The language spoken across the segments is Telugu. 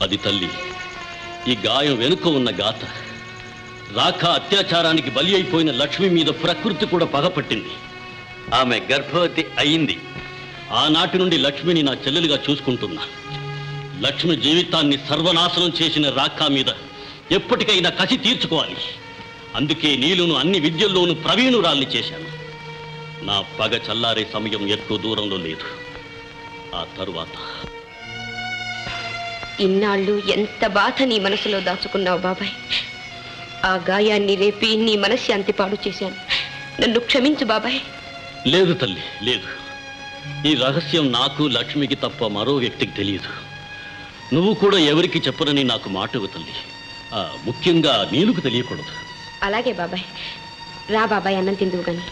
అది తల్లి, ఈ గాయం వెనుక ఉన్న గాథ. రాక అత్యాచారానికి బలి అయిపోయిన లక్ష్మి మీద ప్రకృతి కూడా పగపట్టింది. ఆమె గర్భవతి అయింది. ఆనాటి నుండి లక్ష్మిని నా చెల్లెలుగా చూసుకుంటున్నా. లక్ష్మి జీవితాన్ని సర్వనాశనం చేసిన రాక మీద ఎప్పటికైనా కసి తీర్చుకోవాలి. అందుకే నీలును అన్ని విద్యల్లోనూ ప్రవీణురాల్ని చేశాను. నా పగ చల్లారే సమయం ఎక్కువ దూరంలో లేదు. ఆ తరువాత ఇన్నాళ్ళు ఎంత బాధ నీ మనసులో దాచుకున్నావు బాబాయ్. ఆ గాయాన్ని రేపి నీ మనశ్శాంతి పాడు చేశాను. నన్ను క్షమించు బాబాయ్. లేదు తల్లి, లేదు. ఈ రహస్యం నాకు లక్ష్మికి తప్ప మరో వ్యక్తికి తెలియదు. నువ్వు కూడా ఎవరికి చెప్పనని నాకు మాటవు తల్లి. ముఖ్యంగా నీలుకు తెలియకూడదు. అలాగే బాబాయ్. రా బాబాయ్, అన్నం తిందువు గాని.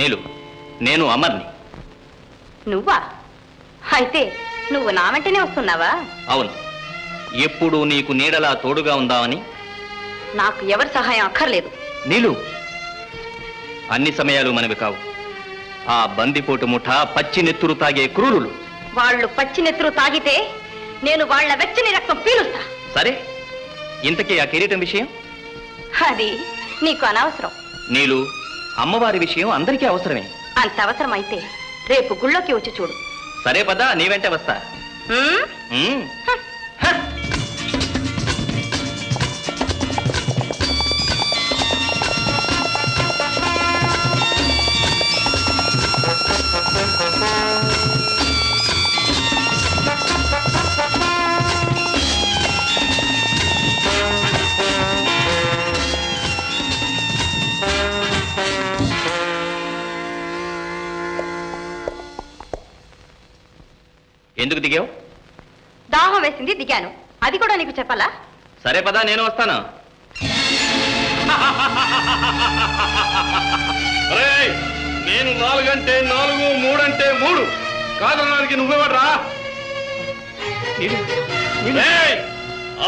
నీలు, నేను అమర్ని. నువ్వా? అయితే నువ్వు నా వెంటనే వస్తున్నావా? అవును, ఎప్పుడు నీకు నీడలా తోడుగా ఉందామని. నాకు ఎవరి సహాయం అక్కర్లేదు. నీలు, అన్ని సమయాలు మనవి కావు. ఆ బందిపోటు ముఠ పచ్చి నెత్తురు తాగే క్రూరులు. వాళ్ళు పచ్చి నెత్తురు తాగితే నేను వాళ్ళ వెచ్చని రక్తం పీలుస్తా. సరే, ఇంతకీ ఆ కిరీటం విషయం? అది నీకు అనవసరం. నీలు, అమ్మవారి విషయం అందరికీ అవసరమే. అంత అవసరం అయితే రేపు గుళ్ళోకి వచ్చి చూడు. సరే పద, నీ వెంటే వస్తా. ఎందుకు దిగావు? దాహం వేసింది, దిగాను. అది కూడా నీకు చెప్పాలా? సరే పదా, నేను వస్తాను. నేను 4 అంటే 4, 3 అంటే 3 కాదనడానికి నువ్వెవడ్రా?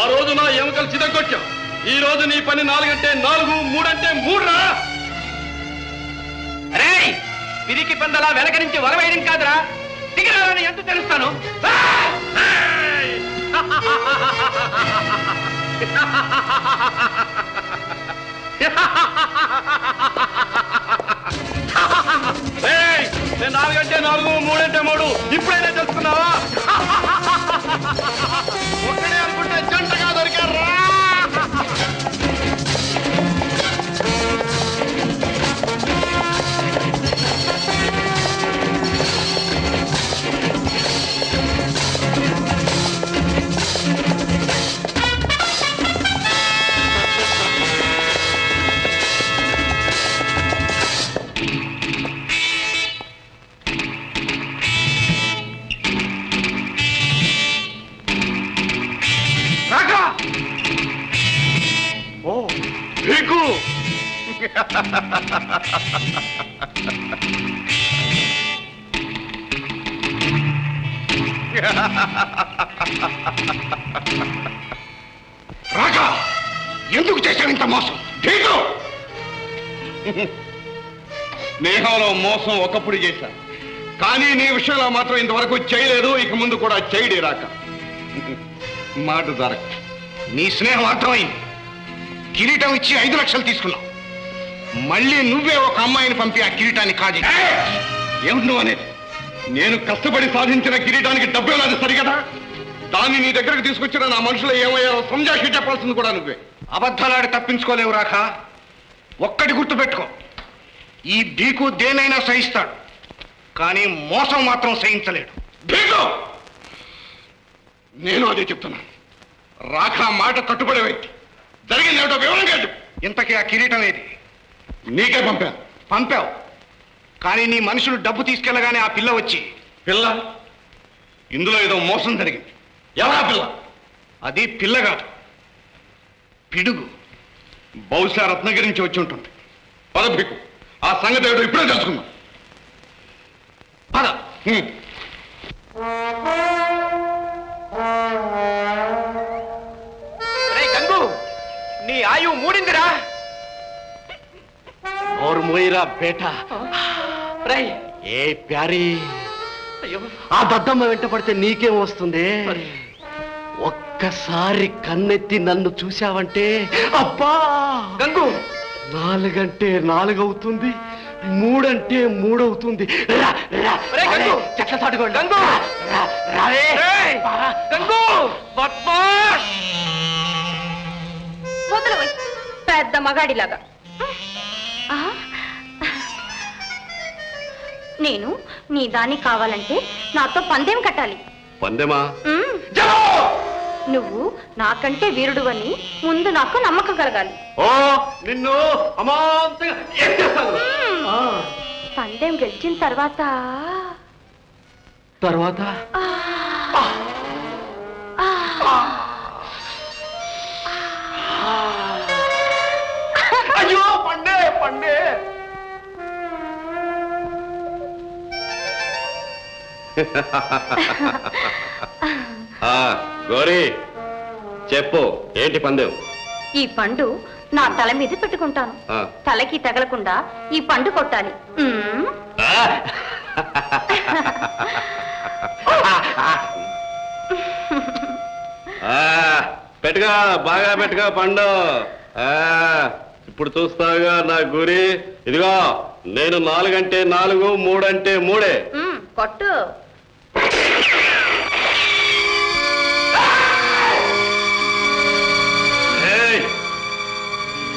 ఆ రోజు నా ఎముకలు చితగొచ్చావు. ఈ రోజు నీ పని 4 అంటే 4, 3 అంటే 3 రా. అరే, పిరికి పందలా వెనక నుంచి వరవేయడం కాదురా. దిగరాలని ఎంత తెలుస్తాను. నేను 4 అంటే 4, 3 అంటే 3 ఇప్పుడైనా తెలుసుకున్నావా? ఒక్కడే అనుకుంటే జంటగా దొరికారా? రాగా, ఎందుకు చేశావు ఇంత మోసం? స్నేహంలో మోసం ఒకప్పుడు చేశా, కానీ నీ విషయంలో మాత్రం ఇంతవరకు చేయలేదు. ఇక ముందు కూడా చేయడే. రాక మాట జరగ. నీ స్నేహం అర్థమైంది. కిరీటం ఇచ్చి 5 లక్షలు తీసుకున్నావు. మళ్ళీ నువ్వే ఒక అమ్మాయిని పంపి ఆ కిరీటాన్ని కాజీ. ఏమిటి నువ్వు అనేది? నేను కష్టపడి సాధించిన కిరీటానికి డబ్బు ఇవ్వలేదు సరిగదా? దాన్ని నీ దగ్గరకు తీసుకొచ్చిన నా మనుషులు ఏమయ్యారో సంజాషి చెప్పాల్సింది కూడా నువ్వే. అబద్ధాలాడి తప్పించుకోలేవు రాక. ఒక్కటి గుర్తుపెట్టుకో, ఈ డీకు దేనైనా సహిస్తాడు, కానీ మోసం మాత్రం సహించలేడు. నేను అదే చెప్తున్నాను. రాక మాట కట్టుబడి వ్యక్తి జరిగింది ఏమిటో వివరంగా చెప్పు. ఇంతకీ ఆ కిరీటం ఏది? నీకే పంపావు. కానీ నీ మనుషులు డబ్బు తీసుకెళ్ళగానే ఆ పిల్ల వచ్చి, పిల్ల ఇందులో ఏదో మోసం జరిగింది. ఎవరా పిల్ల? అది పిల్ల కాదు, పిడుగు. బహుశా రత్నగిరి నుంచి వచ్చి ఉంటుంది. పద భిక్కు, ఆ సంగతి ఏమిటో ఇప్పుడే తెలుసుకుందాం. పద. గంగు, నీ ఆయువు మూడిందిరా. और मोईरा बेटा ఏ ప్యారీ, ఆ దద్దమ్మ వెంట పడితే నీకేం వస్తుంది? ఒక్కసారి కన్నెత్తి నన్ను చూశావంటే అబ్బా గంగు, 4 అంటే 4 అవుతుంది, 3 అంటే 3 అవుతుంది. రా, రా, గంగు, చెట్ల చాటుకోండి. గంగు, రావే గంగు, బద్మాష్. వదలవై పెద్ద మగాడిలాగా. నేను నీ దాన్ని కావాలంటే నాతో పందెం కట్టాలి. పందెమా? నువ్వు నాకంటే వీరుడువని ముందు నాకు నమ్మకం కలగాలి. ఓ నిన్ను అమాంతంగా ఏం చేస్తాను? పందెం గెలిచిన తర్వాత అయ్యో పండే పండే. గౌరీ చెప్పు, ఏంటి పందెం? ఈ పండు నా తల మీద పెట్టుకుంటాను. తలకి తగలకుండా ఈ పండు కొట్టాలి. పెట్టుగా, బాగా పెట్టుగా పండు. ఇప్పుడు చూస్తావుగా నా గురి. ఇదిగో, నేను 4 అంటే 4, 3 అంటే 3. కొట్టు.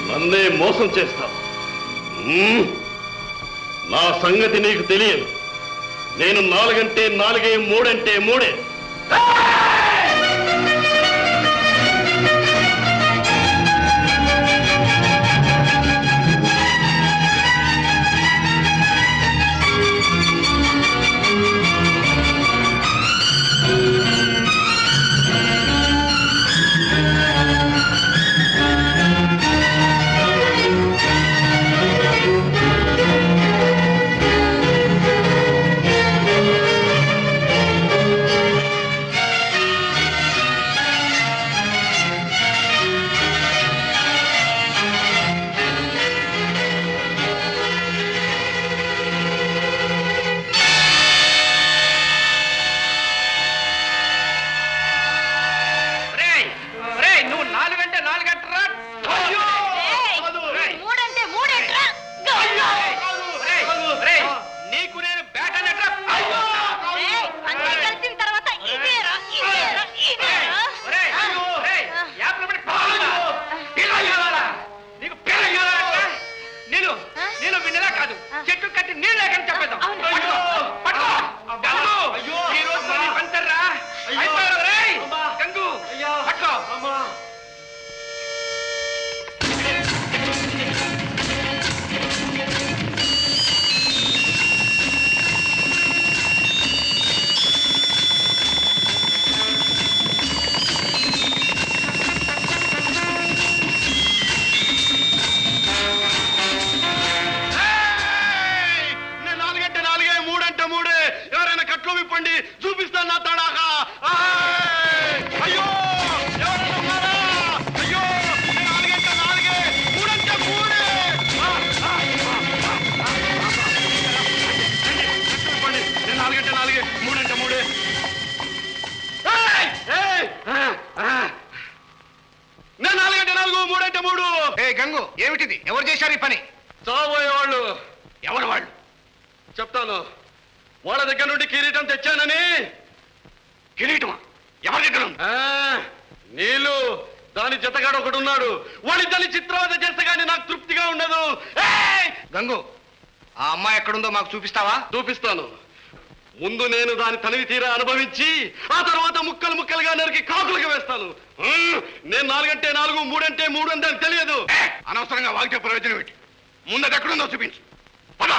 నన్నే మోసం చేస్తావు. నా సంగతి నీకు తెలియదు. నేను 4 అంటే 4, 3 అంటే 3. చూపిస్తాను నా తడాగా. అయ్యో, ఎవరన్నా ఉన్నారా? అయ్యో, 4 అంటే 4, 3 అంటే 3. నేను 4 అంటే 4, 3 అంటే 3. నేను 4 అంటే 4, 3 అంటే 3. ఏ గంగు, ఏమిటిది? ఎవరు చేశారు ఈ పని? చాబోయేవాళ్ళు. ఎవరు వాళ్ళు? చెప్తాను. వాళ్ళ దగ్గర నుండి కిరీటం తెచ్చానని. కిరీటమా? ఎవరి దగ్గర ఉంది? నీళ్ళు దాని జతగాడు ఒకడు ఉన్నాడు. వాళ్ళిద్దరిని చిత్రవద చేస్తే గానీ నాకు తృప్తిగా ఉండదు. గంగు, ఆ అమ్మాయి ఎక్కడుందో మాకు చూపిస్తావా? చూపిస్తాను. ముందు నేను దాని తనివి తీరా అనుభవించి ఆ తర్వాత ముక్కలు ముక్కలుగా నరికి కాకులకు వేస్తాను. నేను 4 అంటే 4, 3 అంటే 3 అని దానికి తెలియదు. అనవసరంగా వాగితే ప్రయోజనం ఏంటి? ముందు అది ఎక్కడుందో చూపించు. పద.